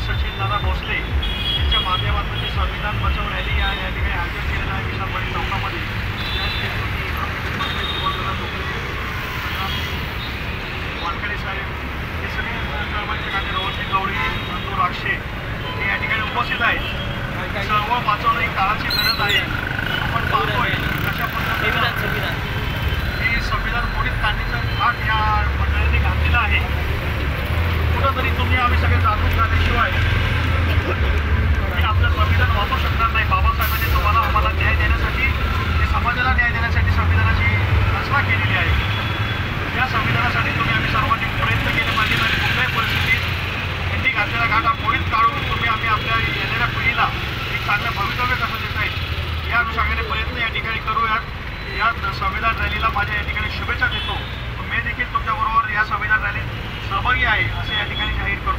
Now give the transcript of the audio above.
सचिन दादा भोसले यांच्या माध्यमातून जी संविधान बचाव रॅली या ठिकाणी आयोजित केलेलं आहे विशालवाडी चौकामध्ये वानखेडे साहेब हे सगळे चळवळीचे खाते रवळसिंग गवळी नंदू राक्षे हे या ठिकाणी उपस्थित आहेत। सर्व वाचवणं ही काळाची गरज आहे। आपण पाहतोय अशा पद्धतीने ही संविधान मोडीत काढण्याचा घाट या मंडळींनी घातलेला आहे। कुठंतरी तुम्ही आम्ही सगळे जागरूक झाल्याशिवाय हे आपलं संविधान वाचू शकणार नाही। बाबासाहेबांनी तुम्हाला आम्हाला न्याय देण्यासाठी समाजाला न्याय देण्यासाठी संविधानाची रचना केलेली आहे। या संविधानासाठी तुम्ही आम्ही सर्वांनी प्रयत्न केले पाहिजे आणि कुठल्याही परिस्थितीत यांनी घातलेला घाट हा मोडीत काढून तुम्ही आम्ही आपल्या येणाऱ्या पिढीला एक चांगलं भवितव्य कसं देता येईल या अनुषंगाने प्रयत्न या ठिकाणी करूयात। या संविधान रॅलीला माझ्या या ठिकाणी शुभेच्छा देतो। मी देखील तुमच्याबरोबर या संविधान रॅलीत सहभागी आहे असे या ठिकाणी जाहीर करतो।